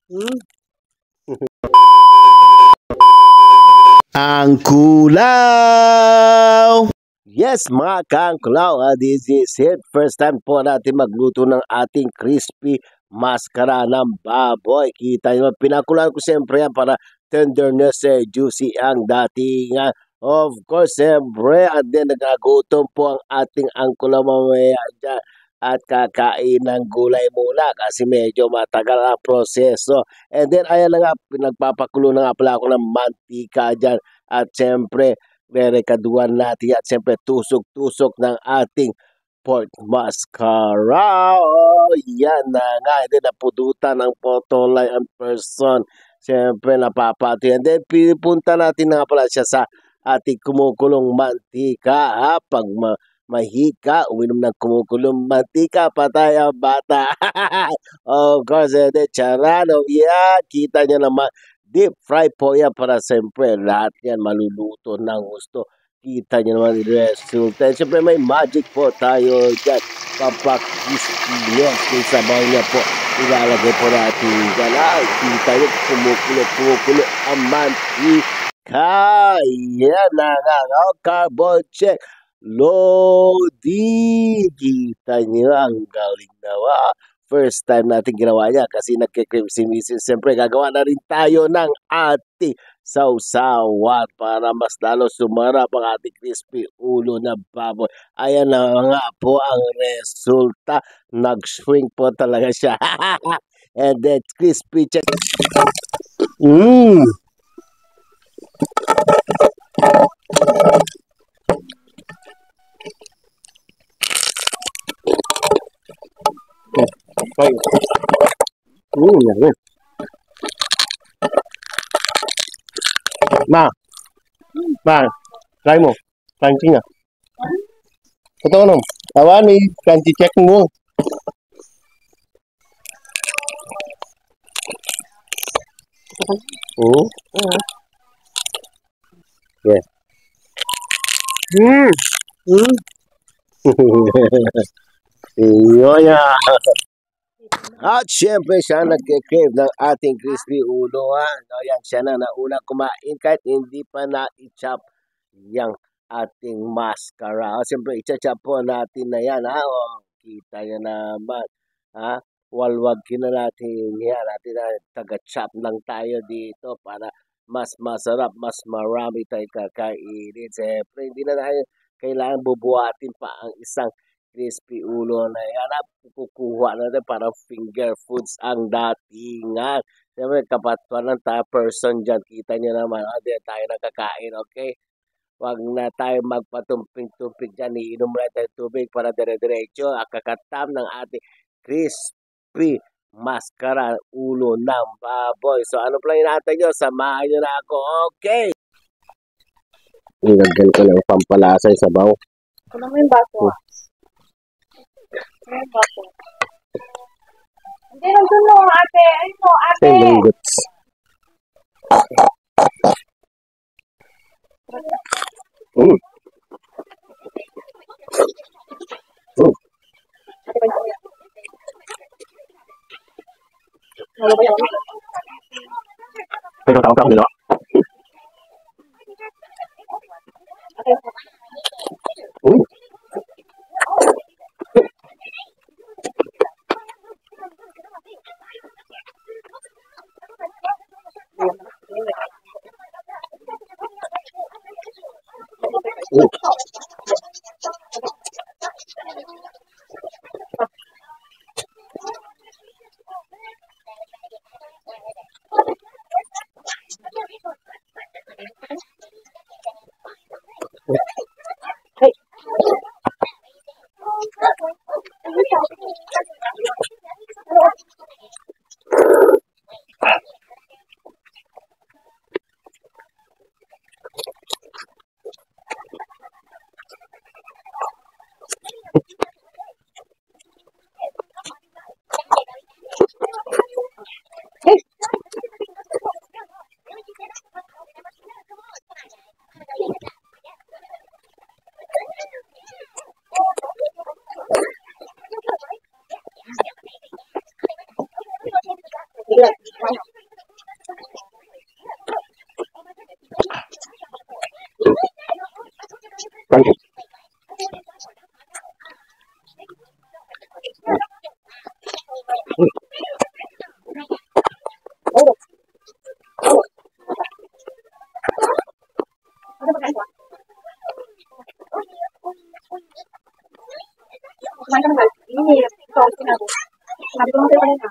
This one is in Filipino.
Hmm? Ang kulaw! Yes, mga kaangklaw, this is it. First time po natin magluto ng ating crispy maskara ng baboy. Kita nyo, pinakulaan ko siyempre yan para tenderness, juicy ang datingan. Of course, siyempre, at then nagagutom po ang ating angkulaw mamaya dyan. At kakain ng gulay muna kasi medyo matagal ang proseso. And then, ayan na nga, pinagpapakulo na nga pala ako ng mantika dyan. At siyempre, rerekaduhan natin at siyempre tusok-tusok ng ating pork mascara. Oh, yan na nga. Hindi napudutan ang photo line and person. Siyempre napapati. And then pipunta natin na nga pala siya sa ating kumukulong mantika. Ha? Pag mahika, uminom ng kumukulong mantika, patay ang bata. Of course, charano. Yeah, kita nyo naman. Deep fry po yan para siyempre lahat yan maluluto ng gusto. Kita nyo naman yung resulta. Siyempre may magic po tayo dyan. Pampakrispiness yung sabaw niya po. Ilalagay po natin dyan. Kita nyo kumukulo ang mantika. Yan na nga. Carbon check. Lodi. Kita nyo ang galing nawa. First time natin ginawa niya kasi nagkikrib si Mrs. Siyempre gagawa na rin tayo ng ating sausawan para mas lalo sumarap ang ating crispy ulo na baboy. Ayan na nga po ang resulta. Nag-shrink po talaga siya. And then crispy check. Mmm. Ay. Yan. Ma, try mo. Crunchy nga. Ito ano? Awan, may crunchy check mo. Oh. Yeah. Iyo yan. At syempre siya nagkikrave ng ating crispy ulo. No, yan, siya na nauna kumain kahit hindi pa na-chop yung ating mascara. Siyempre, i-chop po natin na yan. Kita nyo naman. Walwagin na natin yan. Taga-chop lang tayo dito para mas masarap, mas marami tayo kakainin. Siyempre, hindi na tayo kailangan bubuhatin pa ang isang crispy ulo na yan. Kukuha natin para finger foods ang datingan. Siyempre, kapatwan ng person dyan. Kita nyo naman, di tayo nakakain, okay? Huwag na tayo magpatumping-tumping dyan. Iinom na tayo tubig para dire-diretso. Kakatam ng ating crispy mascara ulo ng baboy. So, ano pala natin nyo? Samahan nyo na ako, okay? Ilagyan ko ng pampalasa sa sabaw. Ano mo yung baso? Hindi, nandun mo, ate. Ano, ate? Linggots. Pero tao-tao nila. Sabi ko na sa'yo kanina.